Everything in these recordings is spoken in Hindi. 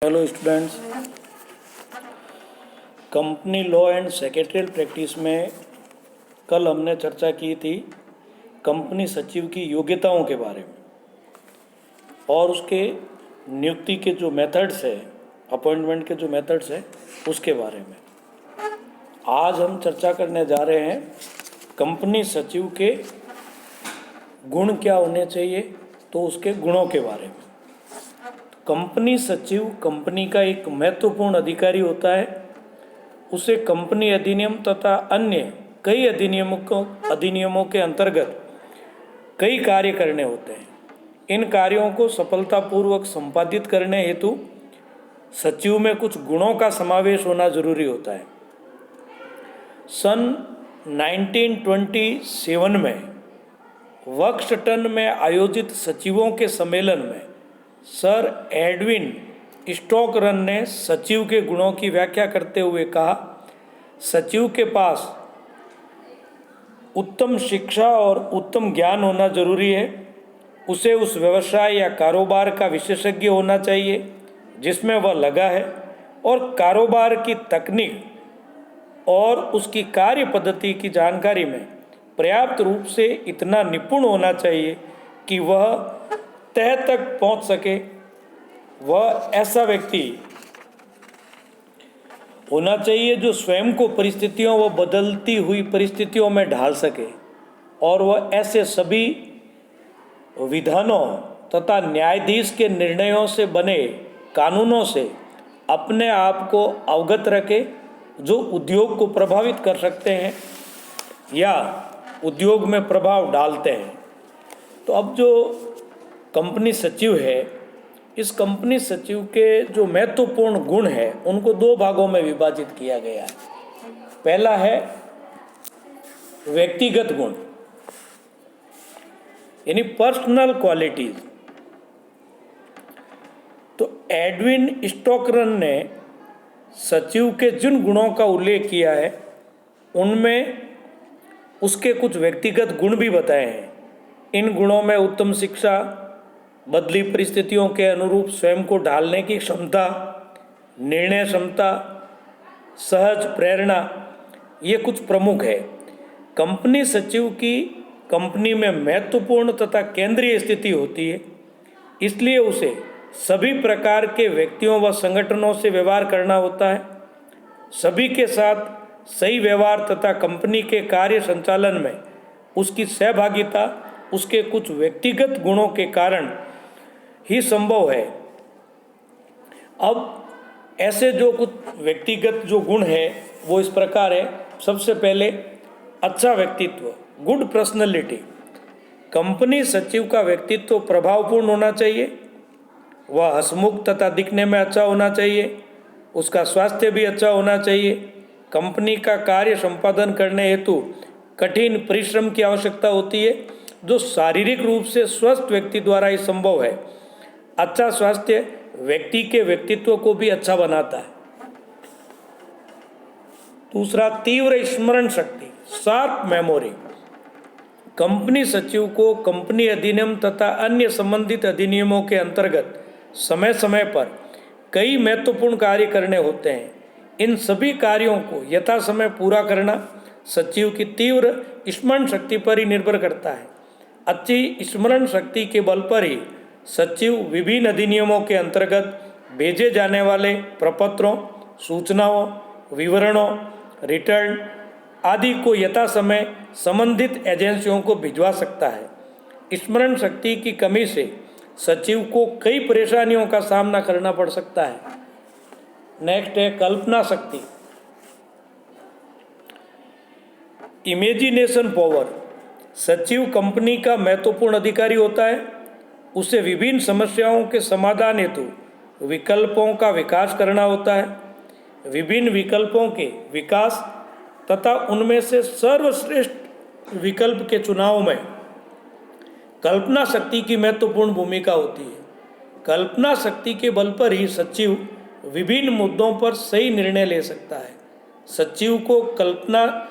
Hello students, company law and secretarial practice में कल हमने चर्चा की थी कंपनी सचिव की योग्यताओं के बारे में और उसके नियुक्ति के जो मेथड्स है, अपॉइंटमेंट के जो मेथड्स है उसके बारे में। आज हम चर्चा करने जा रहे हैं कंपनी सचिव के गुण क्या होने चाहिए, तो उसके गुणों के बारे में। कंपनी सचिव कंपनी का एक महत्वपूर्ण अधिकारी होता है। उसे कंपनी अधिनियम तथा अन्य कई अधिनियमों के अंतर्गत कई कार्य करने होते हैं। इन कार्यों को सफलतापूर्वक संपादित करने हेतु सचिव में कुछ गुणों का समावेश होना जरूरी होता है। सन 1927 में वॉशिंगटन में आयोजित सचिवों के सम्मेलन में सर एडविन स्टोकरन ने सचिव के गुणों की व्याख्या करते हुए कहा, सचिव के पास उत्तम शिक्षा और उत्तम ज्ञान होना जरूरी है। उसे उस व्यवसाय या कारोबार का विशेषज्ञ होना चाहिए जिसमें वह लगा है और कारोबार की तकनीक और उसकी कार्य पद्धति की जानकारी में पर्याप्त रूप से इतना निपुण होना चाहिए कि वह तह तक पहुंच सके। वह ऐसा व्यक्ति होना चाहिए जो स्वयं को परिस्थितियों व बदलती हुई परिस्थितियों में ढाल सके और वह ऐसे सभी विधानों तथा न्यायाधीश के निर्णयों से बने कानूनों से अपने आप को अवगत रखे जो उद्योग को प्रभावित कर सकते हैं या उद्योग में प्रभाव डालते हैं। तो अब जो कंपनी सचिव है, इस कंपनी सचिव के जो महत्वपूर्ण गुण हैं उनको दो भागों में विभाजित किया गया है। पहला है व्यक्तिगत गुण यानी पर्सनल क्वालिटीज। तो एडविन स्टोकरन ने सचिव के जिन गुणों का उल्लेख किया है उनमें उसके कुछ व्यक्तिगत गुण भी बताए हैं। इन गुणों में उत्तम शिक्षा, बदली परिस्थितियों के अनुरूप स्वयं को ढालने की क्षमता, निर्णय क्षमता, सहज प्रेरणा, ये कुछ प्रमुख है। कंपनी सचिव की कंपनी में महत्वपूर्ण तथा केंद्रीय स्थिति होती है, इसलिए उसे सभी प्रकार के व्यक्तियों व संगठनों से व्यवहार करना होता है। सभी के साथ सही व्यवहार तथा कंपनी के कार्य संचालन में उसकी सहभागिता उसके कुछ व्यक्तिगत गुणों के कारण ही संभव है। अब ऐसे जो कुछ व्यक्तिगत जो गुण है वो इस प्रकार है। सबसे पहले अच्छा व्यक्तित्व, गुड पर्सनैलिटी। कंपनी सचिव का व्यक्तित्व प्रभावपूर्ण होना चाहिए। वह हंसमुख तथा दिखने में अच्छा होना चाहिए। उसका स्वास्थ्य भी अच्छा होना चाहिए। कंपनी का कार्य संपादन करने हेतु कठिन परिश्रम की आवश्यकता होती है जो शारीरिक रूप से स्वस्थ व्यक्ति द्वारा ही संभव है। अच्छा स्वास्थ्य व्यक्ति के व्यक्तित्व को भी अच्छा बनाता है। दूसरा, तीव्र स्मरण शक्ति, शार्प मेमोरी। कंपनी सचिव को कंपनी अधिनियम तथा अन्य संबंधित अधिनियमों के अंतर्गत समय समय पर कई महत्वपूर्ण कार्य करने होते हैं। इन सभी कार्यों को यथा समय पूरा करना सचिव की तीव्र स्मरण शक्ति पर ही निर्भर करता है। अच्छी स्मरण शक्ति के बल पर ही सचिव विभिन्न अधिनियमों के अंतर्गत भेजे जाने वाले प्रपत्रों, सूचनाओं, विवरणों, रिटर्न आदि को यथा समय संबंधित एजेंसियों को भिजवा सकता है। स्मरण शक्ति की कमी से सचिव को कई परेशानियों का सामना करना पड़ सकता है। नेक्स्ट है कल्पना शक्ति, इमेजिनेशन पावर। सचिव कंपनी का महत्वपूर्ण अधिकारी होता है। उसे विभिन्न समस्याओं के समाधान हेतु विकल्पों का विकास करना होता है। विभिन्न विकल्पों के विकास तथा उनमें से सर्वश्रेष्ठ विकल्प के चुनाव में कल्पना शक्ति की महत्वपूर्ण भूमिका होती है। कल्पना शक्ति के बल पर ही सचिव विभिन्न मुद्दों पर सही निर्णय ले सकता है। सचिव को कल्पनाशीलता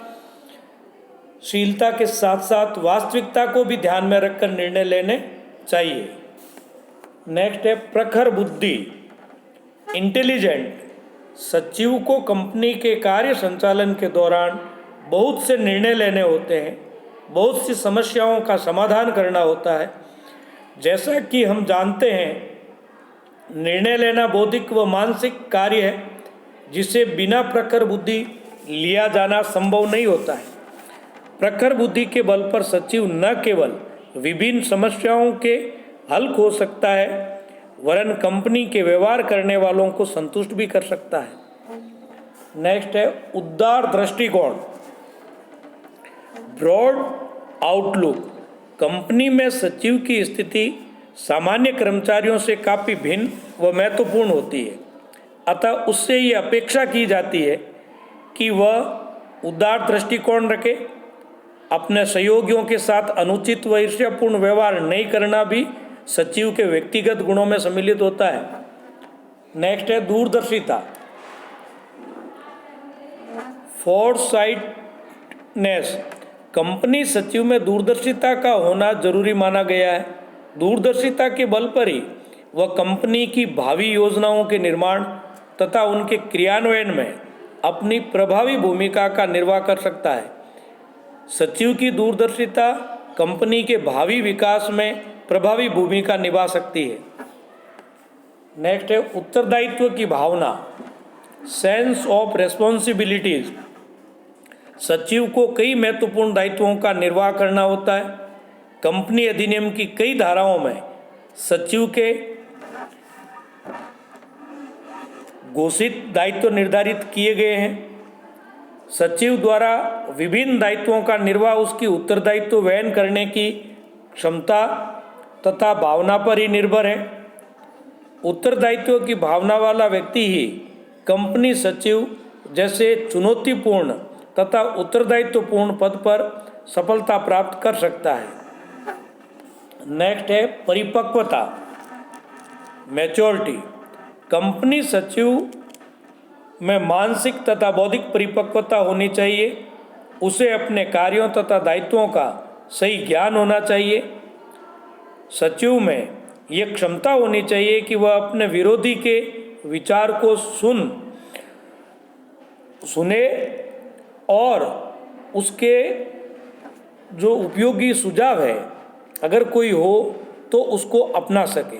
के साथ साथ वास्तविकता को भी ध्यान में रखकर निर्णय लेने चाहिए। नेक्स्ट है प्रखर बुद्धि, इंटेलिजेंट। सचिव को कंपनी के कार्य संचालन के दौरान बहुत से निर्णय लेने होते हैं, बहुत सी समस्याओं का समाधान करना होता है। जैसा कि हम जानते हैं, निर्णय लेना बौद्धिक व मानसिक कार्य है जिसे बिना प्रखर बुद्धि लिया जाना संभव नहीं होता है। प्रखर बुद्धि के बल पर सचिव न केवल विभिन्न समस्याओं के हल हो सकता है, वरन कंपनी के व्यवहार करने वालों को संतुष्ट भी कर सकता है। नेक्स्ट है उदार दृष्टिकोण, ब्रॉड आउटलुक। कंपनी में सचिव की स्थिति सामान्य कर्मचारियों से काफ़ी भिन्न व महत्वपूर्ण होती है, अतः उससे ये अपेक्षा की जाती है कि वह उदार दृष्टिकोण रखे। अपने सहयोगियों के साथ अनुचित व ईर्ष्यापूर्ण व्यवहार नहीं करना भी सचिव के व्यक्तिगत गुणों में सम्मिलित होता है। नेक्स्ट है दूरदर्शिता, फोरसाइटनेस। कंपनी सचिव में दूरदर्शिता का होना जरूरी माना गया है। दूरदर्शिता के बल पर ही वह कंपनी की भावी योजनाओं के निर्माण तथा उनके क्रियान्वयन में अपनी प्रभावी भूमिका का निर्वाह कर सकता है। सचिव की दूरदर्शिता कंपनी के भावी विकास में प्रभावी भूमिका निभा सकती है। नेक्स्ट है उत्तरदायित्व की भावना, सेंस ऑफ रेस्पॉन्सिबिलिटीज। सचिव को कई महत्वपूर्ण दायित्वों का निर्वाह करना होता है। कंपनी अधिनियम की कई धाराओं में सचिव के घोषित दायित्व निर्धारित किए गए हैं। सचिव द्वारा विभिन्न दायित्वों का निर्वाह उसकी उत्तरदायित्व वहन करने की क्षमता तथा भावना पर ही निर्भर है। उत्तरदायित्व की भावना वाला व्यक्ति ही कंपनी सचिव जैसे चुनौतीपूर्ण तथा उत्तरदायित्वपूर्ण पद पर सफलता प्राप्त कर सकता है। नेक्स्ट है परिपक्वता, मैच्योरिटी। कंपनी सचिव में मानसिक तथा बौद्धिक परिपक्वता होनी चाहिए। उसे अपने कार्यों तथा दायित्वों का सही ज्ञान होना चाहिए। सचिव में यह क्षमता होनी चाहिए कि वह अपने विरोधी के विचार को सुने और उसके जो उपयोगी सुझाव है अगर कोई हो तो उसको अपना सके।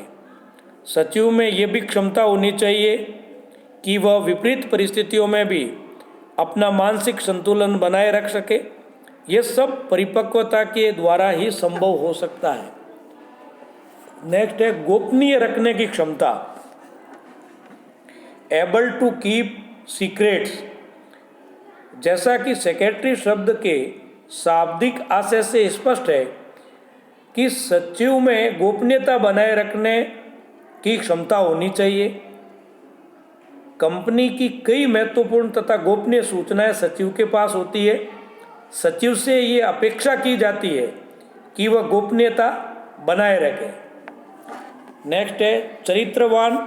सचिव में यह भी क्षमता होनी चाहिए कि वह विपरीत परिस्थितियों में भी अपना मानसिक संतुलन बनाए रख सके। यह सब परिपक्वता के द्वारा ही संभव हो सकता है। नेक्स्ट है गोपनीय रखने की क्षमता, एबल टू कीप सीक्रेट्स। जैसा कि सेक्रेटरी शब्द के शाब्दिक आशय से स्पष्ट है कि सचिव में गोपनीयता बनाए रखने की क्षमता होनी चाहिए। कंपनी की कई महत्वपूर्ण तथा गोपनीय सूचनाएं सचिव के पास होती है। सचिव से ये अपेक्षा की जाती है कि वह गोपनीयता बनाए रखे। नेक्स्ट है चरित्रवान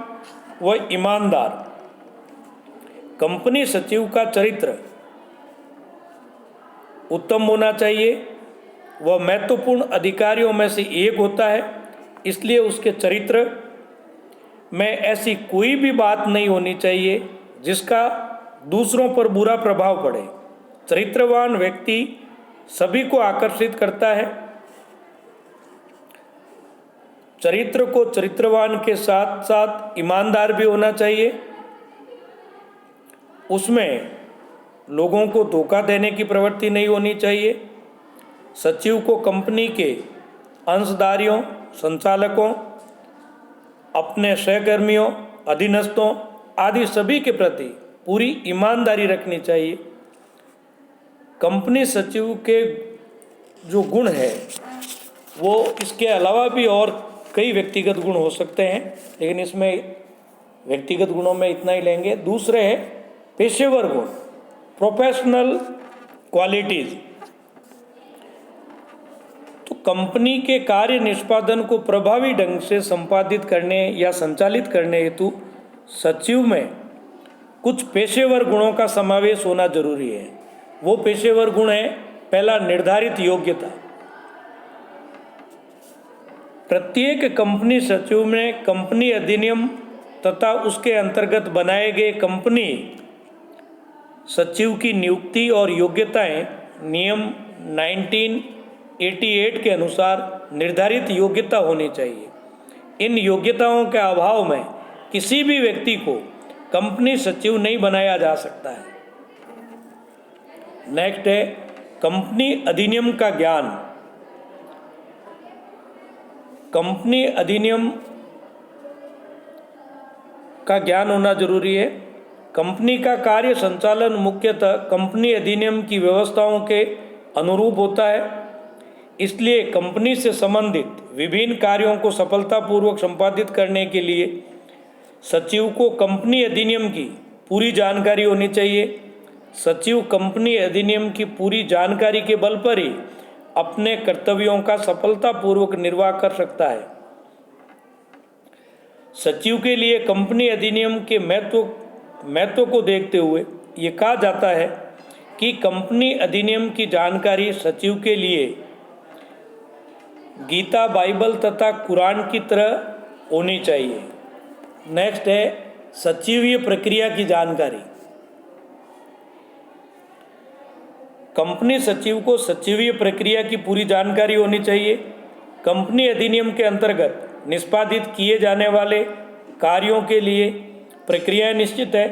व ईमानदार। कंपनी सचिव का चरित्र उत्तम होना चाहिए। वह महत्वपूर्ण अधिकारियों में से एक होता है, इसलिए उसके चरित्र में ऐसी कोई भी बात नहीं होनी चाहिए जिसका दूसरों पर बुरा प्रभाव पड़े। चरित्रवान व्यक्ति सभी को आकर्षित करता है। चरित्र को चरित्रवान के साथ साथ ईमानदार भी होना चाहिए। उसमें लोगों को धोखा देने की प्रवृत्ति नहीं होनी चाहिए। सचिव को कंपनी के अंशधारियों, संचालकों, अपने सहकर्मियों, अधीनस्थों आदि सभी के प्रति पूरी ईमानदारी रखनी चाहिए। कंपनी सचिव के जो गुण है वो इसके अलावा भी और कई व्यक्तिगत गुण हो सकते हैं, लेकिन इसमें व्यक्तिगत गुणों में इतना ही लेंगे। दूसरे है पेशेवर गुण, प्रोफेशनल क्वालिटीज। तो कंपनी के कार्य निष्पादन को प्रभावी ढंग से संपादित करने या संचालित करने हेतु सचिव में कुछ पेशेवर गुणों का समावेश होना जरूरी है। वो पेशेवर गुण है, पहला निर्धारित योग्यता। प्रत्येक कंपनी सचिव में कंपनी अधिनियम तथा उसके अंतर्गत बनाए गए कंपनी सचिव की नियुक्ति और योग्यताएं नियम 1988 के अनुसार निर्धारित योग्यता होनी चाहिए। इन योग्यताओं के अभाव में किसी भी व्यक्ति को कंपनी सचिव नहीं बनाया जा सकता है। नेक्स्ट है कंपनी अधिनियम का ज्ञान। कंपनी अधिनियम का ज्ञान होना जरूरी है। कंपनी का कार्य संचालन मुख्यतः कंपनी अधिनियम की व्यवस्थाओं के अनुरूप होता है, इसलिए कंपनी से संबंधित विभिन्न कार्यों को सफलतापूर्वक संपादित करने के लिए सचिव को कंपनी अधिनियम की पूरी जानकारी होनी चाहिए। सचिव कंपनी अधिनियम की पूरी जानकारी के बल पर ही अपने कर्तव्यों का सफलतापूर्वक निर्वाह कर सकता है। सचिव के लिए कंपनी अधिनियम के महत्व को देखते हुए ये कहा जाता है कि कंपनी अधिनियम की जानकारी सचिव के लिए गीता, बाइबल तथा कुरान की तरह होनी चाहिए। नेक्स्ट है सचिवीय प्रक्रिया की जानकारी। कंपनी सचिव को सचिवीय प्रक्रिया की पूरी जानकारी होनी चाहिए। कंपनी अधिनियम के अंतर्गत निष्पादित किए जाने वाले कार्यों के लिए प्रक्रियाएं निश्चित है।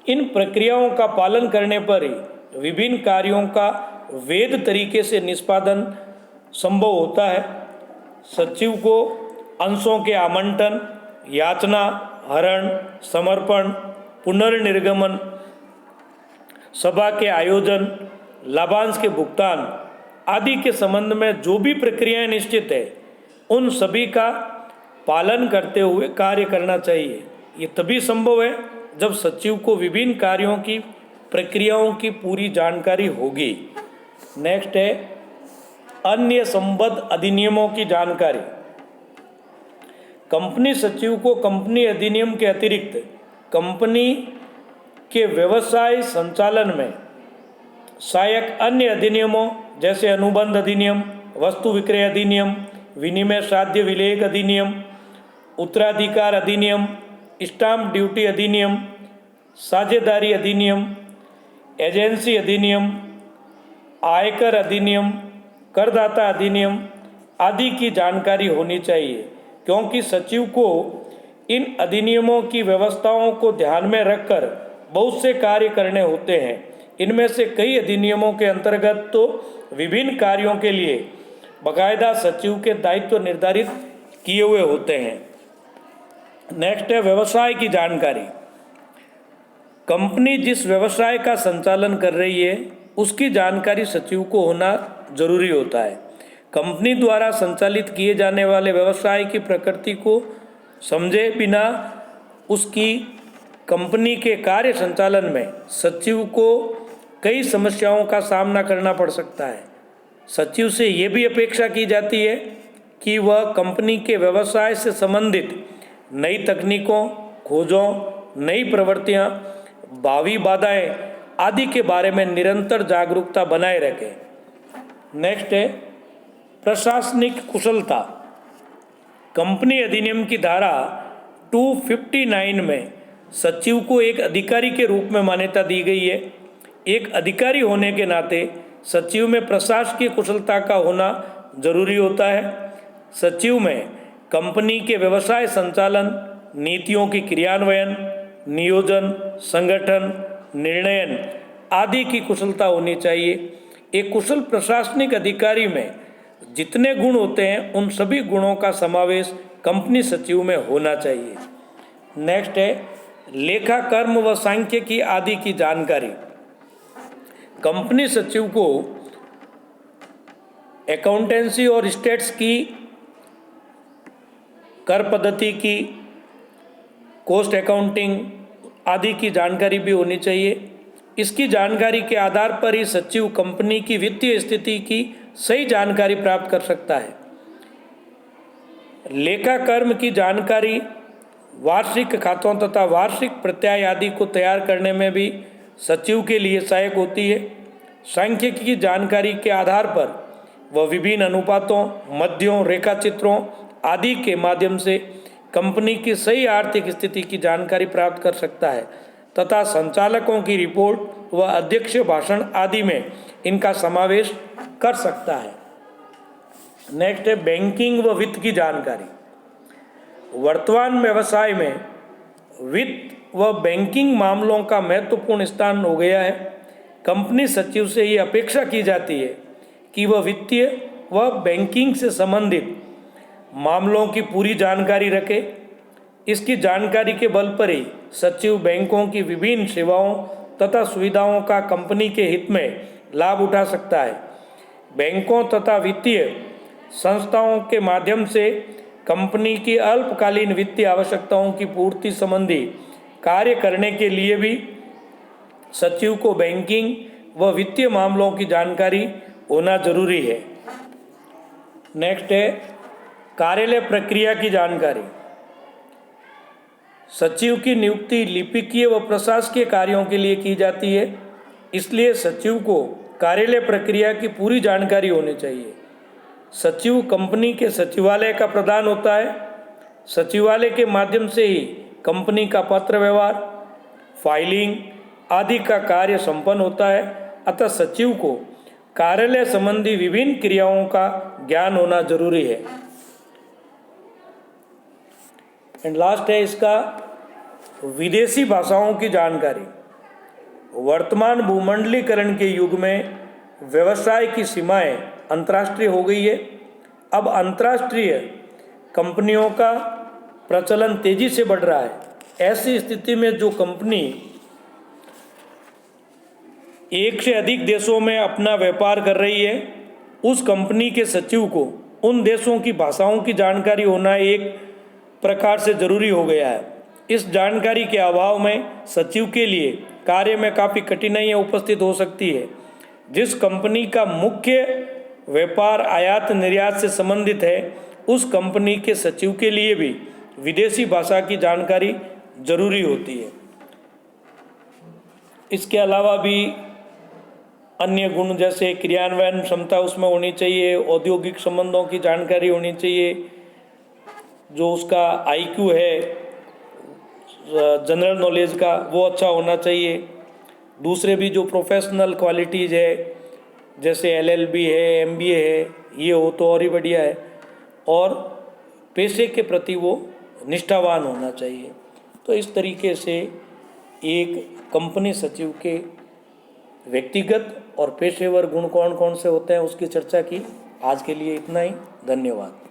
इन प्रक्रियाओं का पालन करने पर ही विभिन्न कार्यों का वैध तरीके से निष्पादन संभव होता है। सचिव को अंशों के आवंटन, याचना, हरण, समर्पण, पुनर्निर्गमन, सभा के आयोजन, लाभांश के भुगतान आदि के संबंध में जो भी प्रक्रियाएं निश्चित है उन सभी का पालन करते हुए कार्य करना चाहिए। ये तभी संभव है जब सचिव को विभिन्न कार्यों की प्रक्रियाओं की पूरी जानकारी होगी। नेक्स्ट है अन्य संबद्ध अधिनियमों की जानकारी। कंपनी सचिव को कंपनी अधिनियम के अतिरिक्त कंपनी के व्यवसाय संचालन में सहायक अन्य अधिनियमों जैसे अनुबंध अधिनियम, वस्तु विक्रय अधिनियम, विनिमय साध्य विलेख अधिनियम, उत्तराधिकार अधिनियम, स्टाम्प ड्यूटी अधिनियम, साझेदारी अधिनियम, एजेंसी अधिनियम, आयकर अधिनियम, करदाता अधिनियम आदि की जानकारी होनी चाहिए, क्योंकि सचिव को इन अधिनियमों की व्यवस्थाओं को ध्यान में रखकर बहुत से कार्य करने होते हैं। इनमें से कई अधिनियमों के अंतर्गत तो विभिन्न कार्यों के लिए बाकायदा सचिव के दायित्व निर्धारित किए हुए होते हैं। नेक्स्ट है व्यवसाय की जानकारी। कंपनी जिस व्यवसाय का संचालन कर रही है उसकी जानकारी सचिव को होना जरूरी होता है। कंपनी द्वारा संचालित किए जाने वाले व्यवसाय की प्रकृति को समझे बिना उसकी कंपनी के कार्य संचालन में सचिव को कई समस्याओं का सामना करना पड़ सकता है। सचिव से ये भी अपेक्षा की जाती है कि वह कंपनी के व्यवसाय से संबंधित नई तकनीकों, खोजों, नई प्रवृत्तियां, भावी बाधाएं आदि के बारे में निरंतर जागरूकता बनाए रखें। नेक्स्ट है प्रशासनिक कुशलता। कंपनी अधिनियम की धारा 259 में सचिव को एक अधिकारी के रूप में मान्यता दी गई है। एक अधिकारी होने के नाते सचिव में प्रशासकीय कुशलता का होना जरूरी होता है। सचिव में कंपनी के व्यवसाय संचालन, नीतियों की क्रियान्वयन, नियोजन, संगठन, निर्णयन आदि की कुशलता होनी चाहिए। एक कुशल प्रशासनिक अधिकारी में जितने गुण होते हैं उन सभी गुणों का समावेश कंपनी सचिव में होना चाहिए। नेक्स्ट है लेखा, कर्म व सांख्यिकी आदि की जानकारी। कंपनी सचिव को अकाउंटेंसी और स्टेट्स की, कर पद्धति की, कॉस्ट अकाउंटिंग आदि की जानकारी भी होनी चाहिए। इसकी जानकारी के आधार पर ही सचिव कंपनी की वित्तीय स्थिति की सही जानकारी प्राप्त कर सकता है। लेखा कर्म की जानकारी वार्षिक खातों तथा वार्षिक प्रत्यय आदि को तैयार करने में भी सचिव के लिए सहायक होती है। सांख्यिकी की जानकारी के आधार पर वह विभिन्न अनुपातों, मध्यों, रेखाचित्रों आदि के माध्यम से कंपनी की सही आर्थिक स्थिति की जानकारी प्राप्त कर सकता है तथा संचालकों की रिपोर्ट व अध्यक्ष भाषण आदि में इनका समावेश कर सकता है। नेक्स्ट है बैंकिंग व वित्त की जानकारी। वर्तमान व्यवसाय में वित्त व बैंकिंग मामलों का महत्वपूर्ण स्थान हो गया है। कंपनी सचिव से ये अपेक्षा की जाती है कि वह वित्तीय व बैंकिंग से संबंधित मामलों की पूरी जानकारी रखे। इसकी जानकारी के बल पर ही सचिव बैंकों की विभिन्न सेवाओं तथा सुविधाओं का कंपनी के हित में लाभ उठा सकता है। बैंकों तथा वित्तीय संस्थाओं के माध्यम से कंपनी की अल्पकालीन वित्तीय आवश्यकताओं की पूर्ति संबंधी कार्य करने के लिए भी सचिव को बैंकिंग व वित्तीय मामलों की जानकारी होना जरूरी है। नेक्स्ट है कार्यालय प्रक्रिया की जानकारी। सचिव की नियुक्ति लिपिकीय व प्रशासकीय कार्यों के लिए की जाती है, इसलिए सचिव को कार्यालय प्रक्रिया की पूरी जानकारी होनी चाहिए। सचिव कंपनी के सचिवालय का प्रधान होता है। सचिवालय के माध्यम से ही कंपनी का पत्र व्यवहार, फाइलिंग आदि का कार्य संपन्न होता है, अतः सचिव को कार्यालय संबंधी विभिन्न क्रियाओं का ज्ञान होना जरूरी है। एंड लास्ट है इसका विदेशी भाषाओं की जानकारी। वर्तमान भूमंडलीकरण के युग में व्यवसाय की सीमाएं अंतर्राष्ट्रीय हो गई है। अब अंतर्राष्ट्रीय कंपनियों का प्रचलन तेजी से बढ़ रहा है। ऐसी स्थिति में जो कंपनी एक से अधिक देशों में अपना व्यापार कर रही है, उस कंपनी के सचिव को उन देशों की भाषाओं की जानकारी होना एक प्रकार से जरूरी हो गया है। इस जानकारी के अभाव में सचिव के लिए कार्य में काफ़ी कठिनाइयाँ उपस्थित हो सकती है। जिस कंपनी का मुख्य व्यापार आयात निर्यात से संबंधित है, उस कंपनी के सचिव के लिए भी विदेशी भाषा की जानकारी जरूरी होती है। इसके अलावा भी अन्य गुण जैसे क्रियान्वयन क्षमता उसमें होनी चाहिए, औद्योगिक संबंधों की जानकारी होनी चाहिए, जो उसका IQ है जनरल नॉलेज का वो अच्छा होना चाहिए। दूसरे भी जो प्रोफेशनल क्वालिटीज़ है जैसे LLB है, MBA है, ये हो तो और ही बढ़िया है। और पेशे के प्रति वो निष्ठावान होना चाहिए। तो इस तरीके से एक कंपनी सचिव के व्यक्तिगत और पेशेवर गुण कौन कौन से होते हैं उसकी चर्चा की। आज के लिए इतना ही। धन्यवाद।